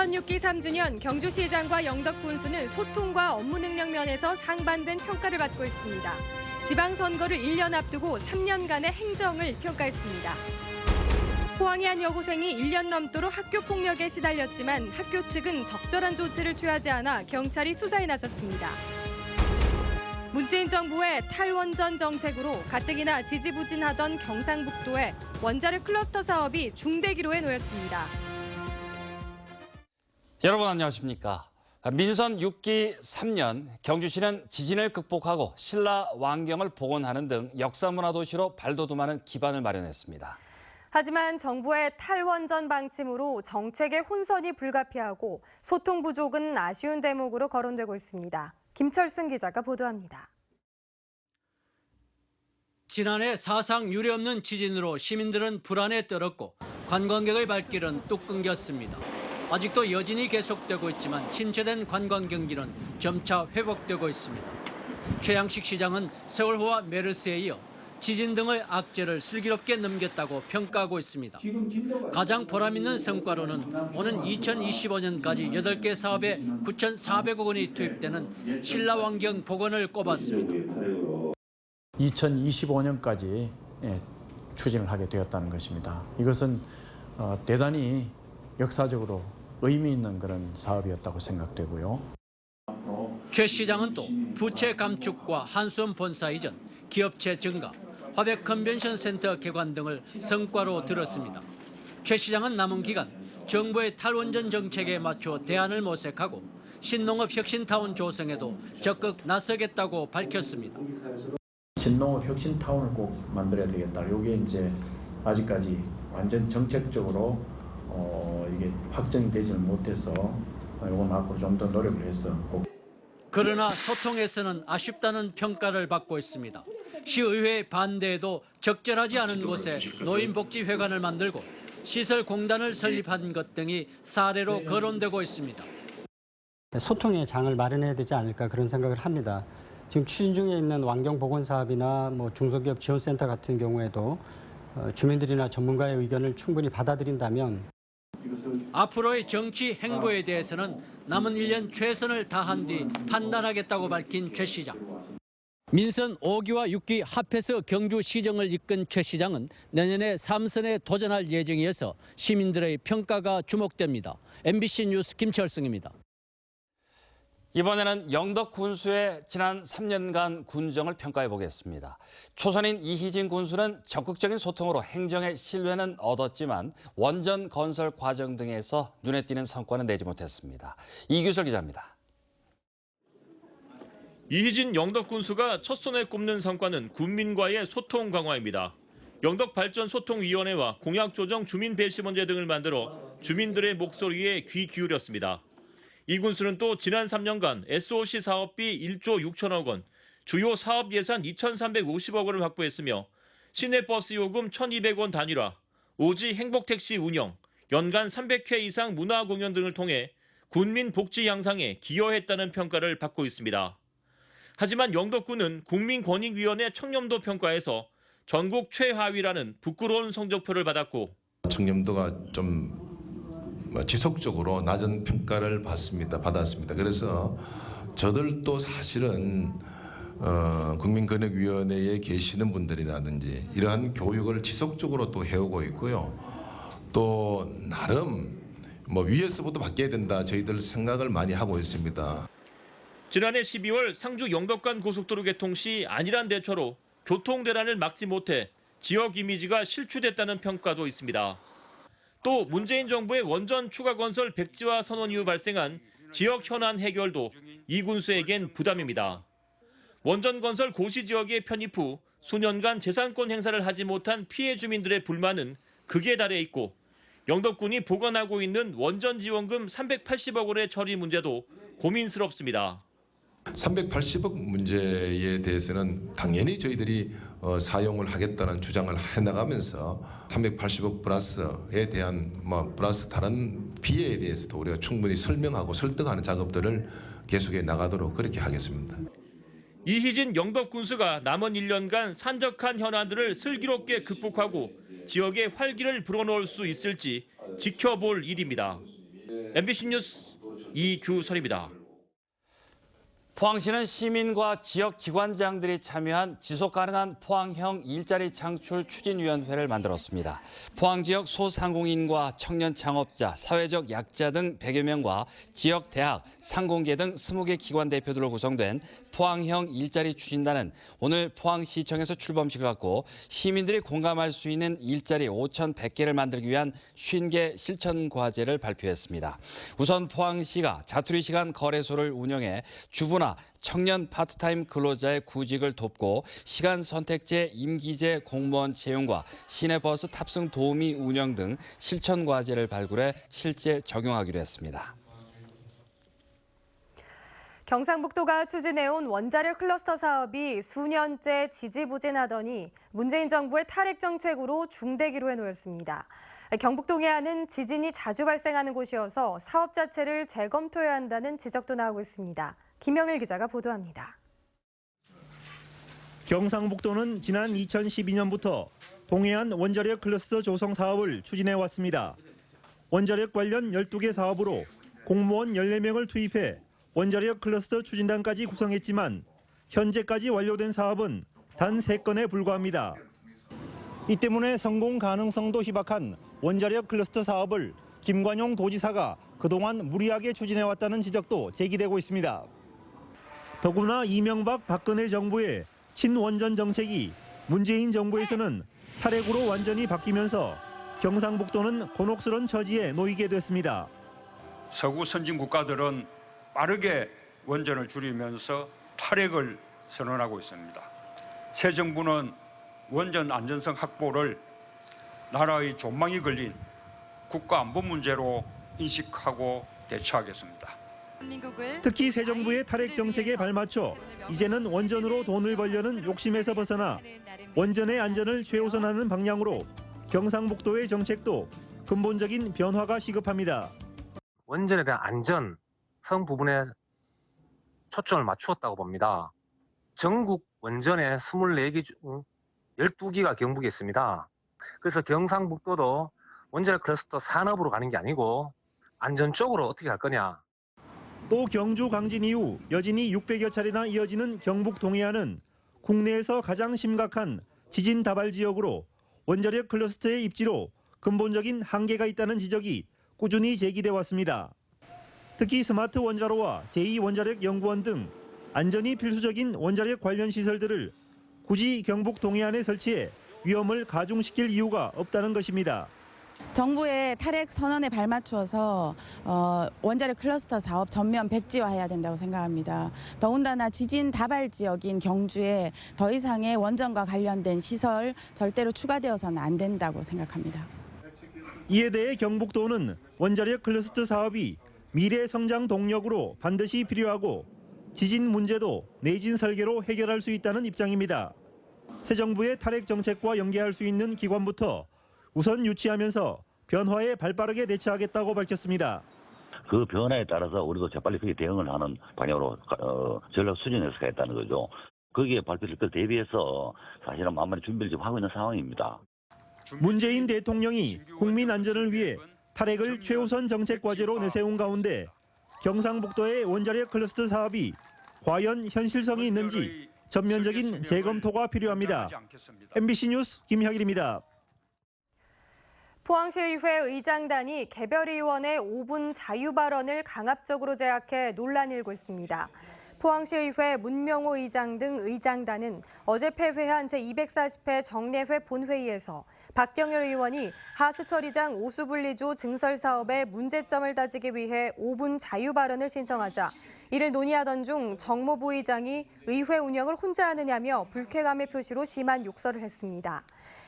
민선 6기 3주년 경주시장과 영덕군수는 소통과 업무 능력 면에서 상반된 평가를 받고 있습니다. 지방선거를 1년 앞두고 3년간의 행정을 평가했습니다. 포항의 한 여고생이 1년 넘도록 학교 폭력에 시달렸지만 학교 측은 적절한 조치를 취하지 않아 경찰이 수사에 나섰습니다. 문재인 정부의 탈원전 정책으로 가뜩이나 지지부진하던 경상북도에 원자력 클러스터 사업이 중대기로에 놓였습니다. 여러분 안녕하십니까? 민선 6기 3년 경주시는 지진을 극복하고 신라 왕경을 복원하는 등 역사문화 도시로 발돋움하는 기반을 마련했습니다. 하지만 정부의 탈원전 방침으로 정책의 혼선이 불가피하고 소통 부족은 아쉬운 대목으로 거론되고 있습니다. 김철승 기자가 보도합니다. 지난해 사상 유례없는 지진으로 시민들은 불안에 떨었고 관광객의 발길은 뚝 끊겼습니다. 아직도 여진이 계속되고 있지만 침체된 관광 경기는 점차 회복되고 있습니다. 최양식 시장은 세월호와 메르스에 이어 지진 등의 악재를 슬기롭게 넘겼다고 평가하고 있습니다. 가장 보람있는 성과로는 오는 2025년까지 8개 사업에 9,400억 원이 투입되는 신라왕경 복원을 꼽았습니다. 2025년까지 추진을 하게 되었다는 것입니다. 이것은 대단히 역사적으로 의미 있는 그런 사업이었다고 생각되고요. 최 시장은 또 부채 감축과 한수원 본사 이전, 기업체 증가, 화백 컨벤션 센터 개관 등을 성과로 들었습니다. 최 시장은 남은 기간 정부의 탈원전 정책에 맞춰 대안을 모색하고 신농업 혁신타운 조성에도 적극 나서겠다고 밝혔습니다. 신농업 혁신타운을 꼭 만들어야 되겠다. 이게 이제 아직까지 완전 정책적으로 이게 확정이 되지는 못해서 이건 앞으로 좀 더 노력을 해서 꼭. 그러나 소통에서는 아쉽다는 평가를 받고 있습니다. 시의회 반대에도 적절하지 않은 곳에 노인복지회관을 만들고 시설공단을 설립한 것 등이 사례로 거론되고 있습니다. 소통의 장을 마련해야 되지 않을까 그런 생각을 합니다. 지금 추진 중에 있는 왕경 복원 사업이나 중소기업 지원센터 같은 경우에도 주민들이나 전문가의 의견을 충분히 받아들인다면 앞으로의 정치 행보에 대해서는 남은 1년 최선을 다한 뒤 판단하겠다고 밝힌 최 시장. 민선 5기와 6기 합해서 경주시정을 이끈 최 시장은 내년에 3선에 도전할 예정이어서 시민들의 평가가 주목됩니다. MBC 뉴스 김철승입니다. 이번에는 영덕 군수의 지난 3년간 군정을 평가해 보겠습니다. 초선인 이희진 군수는 적극적인 소통으로 행정의 신뢰는 얻었지만 원전 건설 과정 등에서 눈에 띄는 성과는 내지 못했습니다. 이규설 기자입니다. 이희진 영덕 군수가 첫 손에 꼽는 성과는 군민과의 소통 강화입니다. 영덕발전소통위원회와 공약조정 주민배심원제 등을 만들어 주민들의 목소리에 귀 기울였습니다. 이 군수는 또 지난 3년간 SOC 사업비 1조 6천억 원, 주요 사업 예산 2,350억 원을 확보했으며 시내버스 요금 1,200원 단일화, 오지 행복택시 운영, 연간 300회 이상 문화공연 등을 통해 군민 복지 향상에 기여했다는 평가를 받고 있습니다. 하지만 영덕군은 국민권익위원회 청렴도 평가에서 전국 최하위라는 부끄러운 성적표를 받았고 청렴도가 좀 지속적으로 낮은 평가를 받았습니다. 그래서 저들도 사실은 국민권익위원회에 계시는 분들이라든지 이러한 교육을 지속적으로 또 해오고 있고요. 또 나름 위에서부터 바뀌어야 된다 저희들 생각을 많이 하고 있습니다. 지난해 12월 상주 영덕간 고속도로 개통 시 안일한 대처로 교통 대란을 막지 못해 지역 이미지가 실추됐다는 평가도 있습니다. 또 문재인 정부의 원전 추가 건설 백지화 선언 이후 발생한 지역 현안 해결도 이 군수에겐 부담입니다. 원전 건설 고시 지역에 편입 후 수년간 재산권 행사를 하지 못한 피해 주민들의 불만은 극에 달해 있고 영덕군이 보관하고 있는 원전 지원금 380억 원의 처리 문제도 고민스럽습니다. 380억 문제에 대해서는 당연히 저희들이 사용을 하겠다는 주장을 해나가면서 380억 플러스에 대한 플러스 다른 피해에 대해서도 우리가 충분히 설명하고 설득하는 작업들을 계속해 나가도록 그렇게 하겠습니다. 이희진 영덕 군수가 남은 1년간 산적한 현안들을 슬기롭게 극복하고 지역의 활기를 불어넣을 수 있을지 지켜볼 일입니다. MBC 뉴스 이규설입니다. 포항시는 시민과 지역 기관장들이 참여한 지속가능한 포항형 일자리 창출 추진위원회를 만들었습니다. 포항 지역 소상공인과 청년 창업자, 사회적 약자 등 100여 명과 지역 대학, 상공계 등 20개 기관 대표들로 구성된 포항형 일자리 추진단은 오늘 포항시청에서 출범식을 갖고 시민들이 공감할 수 있는 일자리 5,100개를 만들기 위한 50개 실천 과제를 발표했습니다. 우선 포항시가 자투리 시간 거래소를 운영해 주부나 청년 파트타임 근로자의 구직을 돕고 시간 선택제, 임기제 공무원 채용과 시내버스 탑승 도우미 운영 등 실천 과제를 발굴해 실제 적용하기로 했습니다. 경상북도가 추진해온 원자력 클러스터 사업이 수년째 지지부진하더니 문재인 정부의 탈핵 정책으로 중대기로에 놓였습니다. 경북 동해안은 지진이 자주 발생하는 곳이어서 사업 자체를 재검토해야 한다는 지적도 나오고 있습니다. 김영일 기자가 보도합니다. 경상북도는 지난 2012년부터 동해안 원자력 클러스터 조성 사업을 추진해 왔습니다. 원자력 관련 12개 사업으로 공무원 14명을 투입해 원자력 클러스터 추진단까지 구성했지만 현재까지 완료된 사업은 단 3건에 불과합니다. 이 때문에 성공 가능성도 희박한 원자력 클러스터 사업을 김관용 도지사가 그동안 무리하게 추진해왔다는 지적도 제기되고 있습니다. 더구나 이명박 박근혜 정부의 친원전 정책이 문재인 정부에서는 탈핵으로 완전히 바뀌면서 경상북도는 곤혹스런 처지에 놓이게 됐습니다. 서구 선진 국가들은 빠르게 원전을 줄이면서 탈핵을 선언하고 있습니다. 새 정부는 원전 안전성 확보를 나라의 존망이 걸린 국가안보 문제로 인식하고 대처하겠습니다. 특히 새 정부의 탈핵 정책에 발맞춰 이제는 원전으로 돈을 벌려는 욕심에서 벗어나 원전의 안전을 최우선하는 방향으로 경상북도의 정책도 근본적인 변화가 시급합니다. 원전에 대한 안전성 부분에 초점을 맞추었다고 봅니다. 전국 원전의 24기 중 12기가 경북에 있습니다. 그래서 경상북도도 원자력 클러스터 산업으로 가는 게 아니고 안전 쪽으로 어떻게 갈 거냐. 또 경주 강진 이후 여진이 600여 차례나 이어지는 경북 동해안은 국내에서 가장 심각한 지진 다발 지역으로 원자력 클러스터의 입지로 근본적인 한계가 있다는 지적이 꾸준히 제기돼 왔습니다. 특히 스마트 원자로와 제2원자력연구원 등 안전이 필수적인 원자력 관련 시설들을 굳이 경북 동해안에 설치해 위험을 가중시킬 이유가 없다는 것입니다. 정부의 탈핵 선언에 발맞추어서 원자력 클러스터 사업 전면 백지화해야 된다고 생각합니다. 더군다나 지진 다발 지역인 경주에 더 이상의 원전과 관련된 시설 절대로 추가되어서는 안 된다고 생각합니다. 이에 대해 경북도는 원자력 클러스터 사업이 미래 성장 동력으로 반드시 필요하고 지진 문제도 내진 설계로 해결할 수 있다는 입장입니다. 새 정부의 탈핵 정책과 연계할 수 있는 기관부터 우선 유치하면서 변화에 발빠르게 대처하겠다고 밝혔습니다. 그 변화에 따라서 우리도 재빨리 그에 대응을 하는 방향으로 전략 수준에서 가겠다는 거죠. 거기에 발표될 걸 대비해서 사실은 만만히 준비를 지금 하고 있는 상황입니다. 문재인 대통령이 국민 안전을 위해 탈핵을 최우선 정책 과제로 내세운 가운데 경상북도의 원자력 클러스터 사업이 과연 현실성이 있는지 전면적인 재검토가 필요합니다. MBC 뉴스 김혁일입니다. 포항시의회 의장단이 개별 의원의 5분 자유 발언을 강압적으로 제약해 논란이 일고 있습니다. 포항시의회 문명호 의장 등 의장단은 어제 폐회한 제240회 정례회 본회의에서 박경열 의원이 하수처리장 오수분리조 증설 사업의 문제점을 따지기 위해 5분 자유 발언을 신청하자 이를 논의하던 중 정모 부의장이 의회 운영을 혼자 하느냐며 불쾌감의 표시로 심한 욕설을 했습니다.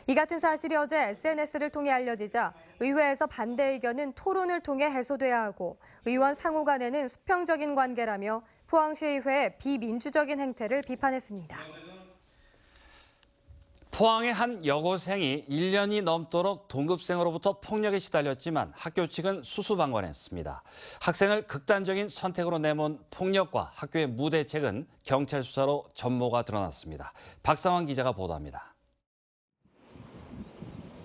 이 같은 사실이 어제 SNS를 통해 알려지자 의회에서 반대 의견은 토론을 통해 해소돼야 하고 의원 상호 간에는 수평적인 관계라며 포항시의회의 비민주적인 행태를 비판했습니다. 포항의 한 여고생이 1년이 넘도록 동급생으로부터 폭력에 시달렸지만 학교 측은 수수방관했습니다. 학생을 극단적인 선택으로 내몬 폭력과 학교의 무대책은 경찰 수사로 전모가 드러났습니다. 박상환 기자가 보도합니다.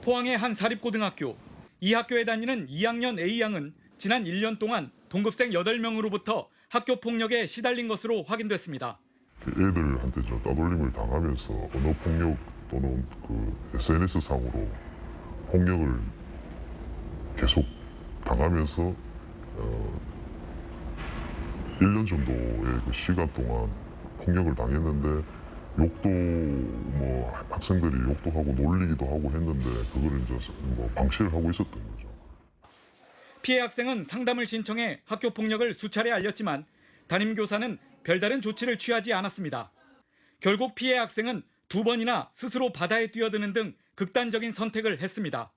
포항의 한 사립고등학교. 이 학교에 다니는 2학년 A양은 지난 1년 동안 동급생 8명으로부터 학교 폭력에 시달린 것으로 확인됐습니다. 애들한테 따돌림을 당하면서 언어 폭력 또는 SNS 상으로 폭력을 계속 당하면서 1년 정도의 시간 동안 폭력을 당했는데 욕도 학생들이 욕도 하고 놀리기도 하고 했는데 그거를 이제 방치를 하고 있었던 거죠. 피해 학생은 상담을 신청해 학교 폭력을 수차례 알렸지만 담임교사는 별다른 조치를 취하지 않았습니다. 결국 피해 학생은 2번이나 스스로 바다에 뛰어드는 등 극단적인 선택을 했습니다.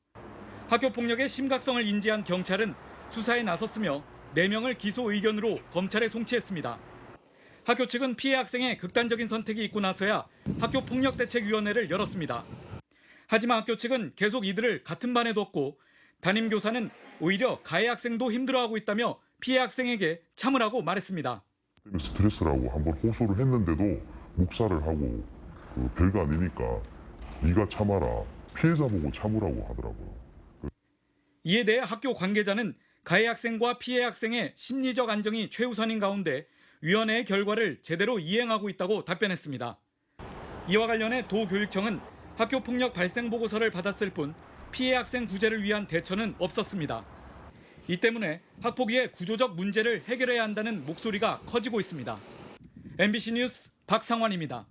학교 폭력의 심각성을 인지한 경찰은 수사에 나섰으며 4명을 기소 의견으로 검찰에 송치했습니다. 학교 측은 피해 학생의 극단적인 선택이 있고 나서야 학교폭력대책위원회를 열었습니다. 하지만 학교 측은 계속 이들을 같은 반에 뒀고 담임교사는 오히려 가해 학생도 힘들어하고 있다며 피해 학생에게 참으라고 말했습니다. 스트레스라고 한번 호소를 했는데도 묵살을 하고 별거 아니니까 네가 참아라, 피해자 보고 참으라고 하더라고요. 이에 대해 학교 관계자는 가해 학생과 피해 학생의 심리적 안정이 최우선인 가운데 위원회의 결과를 제대로 이행하고 있다고 답변했습니다. 이와 관련해 도교육청은 학교폭력 발생 보고서를 받았을 뿐 피해 학생 구제를 위한 대처는 없었습니다. 이 때문에 학폭위의 구조적 문제를 해결해야 한다는 목소리가 커지고 있습니다. MBC 뉴스 박상환입니다.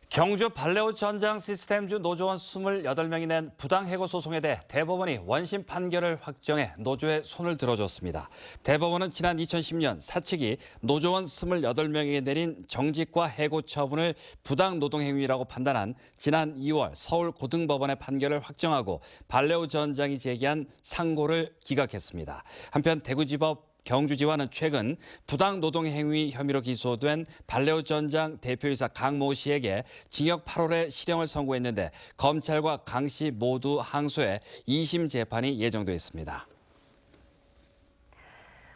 경주 발레우 전장 시스템주 노조원 28명이 낸 부당해고 소송에 대해 대법원이 원심 판결을 확정해 노조에 손을 들어줬습니다. 대법원은 지난 2010년 사측이 노조원 28명에게 내린 정직과 해고 처분을 부당 노동행위라고 판단한 지난 2월 서울고등법원의 판결을 확정하고 발레우 전장이 제기한 상고를 기각했습니다. 한편 대구지법 경주지와는 최근 부당 노동 행위 혐의로 기소된 발레우 전장 대표이사 강 모 씨에게 징역 8월에 실형을 선고했는데 검찰과 강 씨 모두 항소해 2심 재판이 예정돼 있습니다.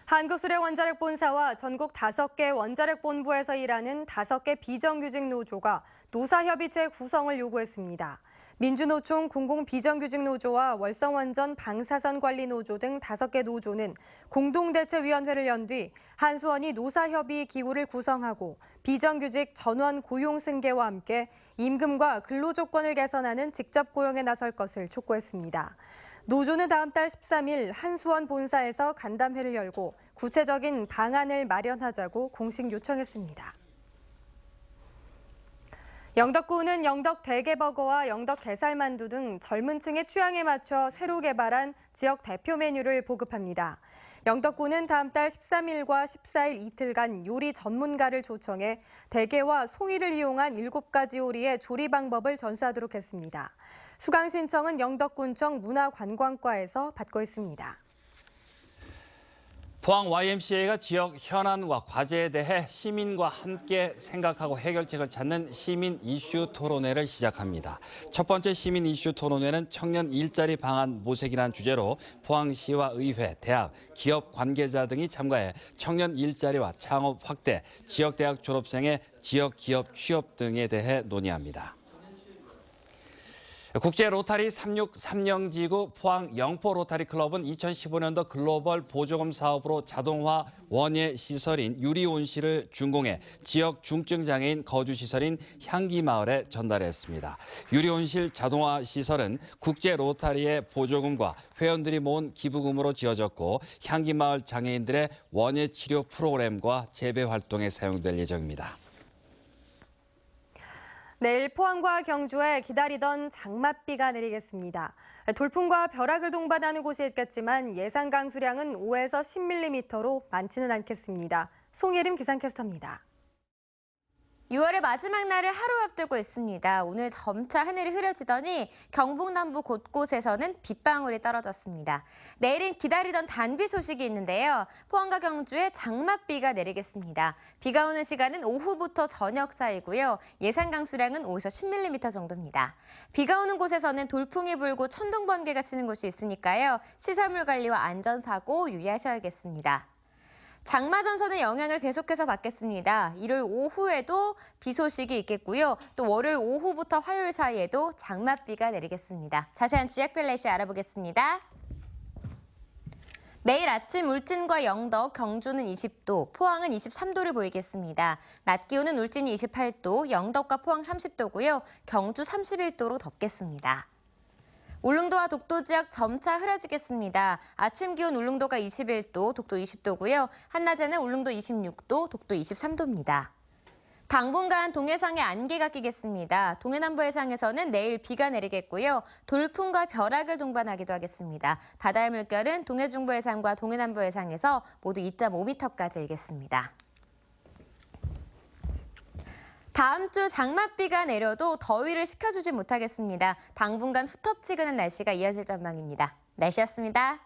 한국수력 원자력 본사와 전국 5개 원자력 본부에서 일하는 5개 비정규직 노조가 노사협의 재구성을 요구했습니다. 민주노총 공공비정규직노조와 월성원전 방사선관리노조 등 5개 노조는 공동대책위원회를 연 뒤 한수원이 노사협의 기구를 구성하고 비정규직 전원 고용 승계와 함께 임금과 근로조건을 개선하는 직접 고용에 나설 것을 촉구했습니다. 노조는 다음 달 13일 한수원 본사에서 간담회를 열고 구체적인 방안을 마련하자고 공식 요청했습니다. 영덕구는 영덕 대게버거와 영덕 게살만두 등 젊은 층의 취향에 맞춰 새로 개발한 지역 대표 메뉴를 보급합니다. 영덕구는 다음 달 13일과 14일 이틀간 요리 전문가를 초청해 대게와 송이를 이용한 7가지 요리의 조리 방법을 전수하도록 했습니다. 수강 신청은 영덕군청 문화관광과에서 받고 있습니다. 포항 YMCA가 지역 현안과 과제에 대해 시민과 함께 생각하고 해결책을 찾는 시민 이슈 토론회를 시작합니다. 첫 번째 시민 이슈 토론회는 청년 일자리 방안 모색이라는 주제로 포항시와 의회, 대학, 기업 관계자 등이 참가해 청년 일자리와 창업 확대, 지역대학 졸업생의 지역 기업 취업 등에 대해 논의합니다. 국제 로타리 363년지구 포항 영포 로타리 클럽은 2015년도 글로벌 보조금 사업으로 자동화 원예 시설인 유리온실을 준공해 지역 중증 장애인 거주 시설인 향기마을에 전달했습니다. 유리온실 자동화 시설은 국제 로타리의 보조금과 회원들이 모은 기부금으로 지어졌고 향기마을 장애인들의 원예 치료 프로그램과 재배 활동에 사용될 예정입니다. 내일 포항과 경주에 기다리던 장맛비가 내리겠습니다. 돌풍과 벼락을 동반하는 곳이 있겠지만 예상 강수량은 5에서 10mm로 많지는 않겠습니다. 송예림 기상캐스터입니다. 6월의 마지막 날을 하루 앞두고 있습니다. 오늘 점차 하늘이 흐려지더니 경북 남부 곳곳에서는 빗방울이 떨어졌습니다. 내일은 기다리던 단비 소식이 있는데요. 포항과 경주에 장맛비가 내리겠습니다. 비가 오는 시간은 오후부터 저녁 사이고요. 예상 강수량은 5에서 10mm 정도입니다. 비가 오는 곳에서는 돌풍이 불고 천둥 번개가 치는 곳이 있으니까요. 시설물 관리와 안전사고 유의하셔야겠습니다. 장마 전선의 영향을 계속해서 받겠습니다. 일요일 오후에도 비 소식이 있겠고요. 또 월요일 오후부터 화요일 사이에도 장맛비가 내리겠습니다. 자세한 지역별 날씨 알아보겠습니다. 내일 아침 울진과 영덕, 경주는 20도, 포항은 23도를 보이겠습니다. 낮 기온은 울진이 28도, 영덕과 포항 30도고요. 경주 31도로 덥겠습니다. 울릉도와 독도 지역 점차 흐려지겠습니다. 아침 기온 울릉도가 21도, 독도 20도고요. 한낮에는 울릉도 26도, 독도 23도입니다. 당분간 동해상에 안개가 끼겠습니다. 동해남부 해상에서는 내일 비가 내리겠고요. 돌풍과 벼락을 동반하기도 하겠습니다. 바다의 물결은 동해중부 해상과 동해남부 해상에서 모두 2.5m까지 일겠습니다. 다음 주 장맛비가 내려도 더위를 식혀주지 못하겠습니다. 당분간 후텁지근한 날씨가 이어질 전망입니다. 날씨였습니다.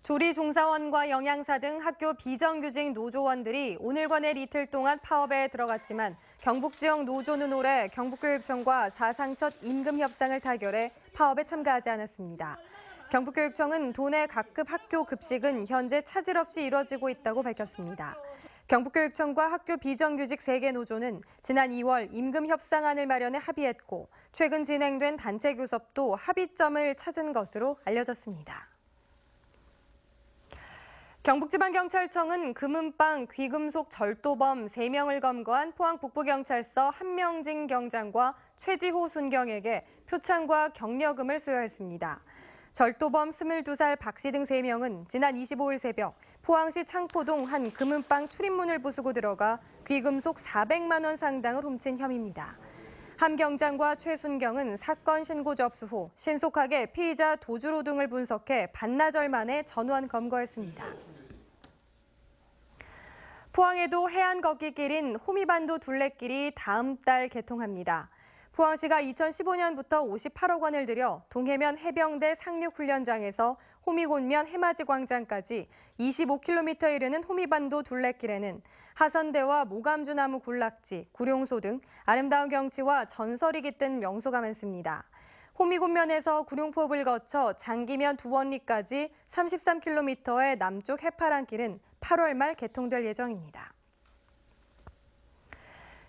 조리 종사원과 영양사 등 학교 비정규직 노조원들이 오늘과 내일 이틀 동안 파업에 들어갔지만 경북 지역 노조는 올해 경북교육청과 사상 첫 임금 협상을 타결해 파업에 참가하지 않았습니다. 경북교육청은 도내 각급 학교 급식은 현재 차질 없이 이뤄지고 있다고 밝혔습니다. 경북교육청과 학교 비정규직 3개 노조는 지난 2월 임금 협상안을 마련해 합의했고 최근 진행된 단체 교섭도 합의점을 찾은 것으로 알려졌습니다. 경북지방경찰청은 금은방 귀금속 절도범 3명을 검거한 포항 북부경찰서 한명진 경장과 최지호 순경에게 표창과 격려금을 수여했습니다. 절도범 22살 박 씨 등 3명은 지난 25일 새벽 포항시 창포동 한 금은방 출입문을 부수고 들어가 귀금속 400만 원 상당을 훔친 혐의입니다. 함 경장과 최 순경은 사건 신고 접수 후 신속하게 피의자 도주로 등을 분석해 반나절 만에 전원 검거했습니다. 포항에도 해안 걷기길인 호미반도 둘레길이 다음 달 개통합니다. 포항시가 2015년부터 58억 원을 들여 동해면 해병대 상륙훈련장에서 호미곤면 해맞이 광장까지 25km에 이르는 호미반도 둘레길에는 하선대와 모감주나무 군락지, 구룡소 등 아름다운 경치와 전설이 깃든 명소가 많습니다. 호미곤면에서 구룡포읍을 거쳐 장기면 두원리까지 33km의 남쪽 해파랑길은 8월 말 개통될 예정입니다.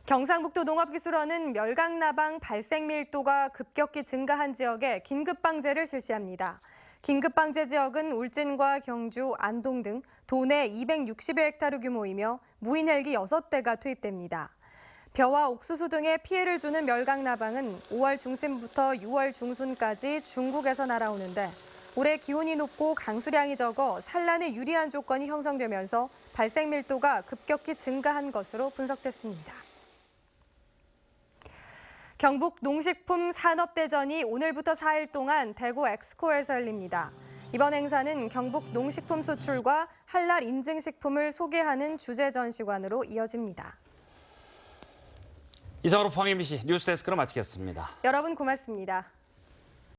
경상북도 농업기술원은 멸강나방 발생 밀도가 급격히 증가한 지역에 긴급방제를 실시합니다. 긴급방제 지역은 울진과 경주, 안동 등 도내 260여 헥타르 규모이며 무인 헬기 6대가 투입됩니다. 벼와 옥수수 등에 피해를 주는 멸강나방은 5월 중순부터 6월 중순까지 중국에서 날아오는데 올해 기온이 높고 강수량이 적어 산란에 유리한 조건이 형성되면서 발생 밀도가 급격히 증가한 것으로 분석됐습니다. 경북 농식품 산업대전이 오늘부터 4일 동안 대구 엑스코에서 열립니다. 이번 행사는 경북 농식품 수출과 할랄 인증식품을 소개하는 주제 전시관으로 이어집니다. 이상으로 포항 MBC 뉴스데스크를 마치겠습니다. 여러분 고맙습니다.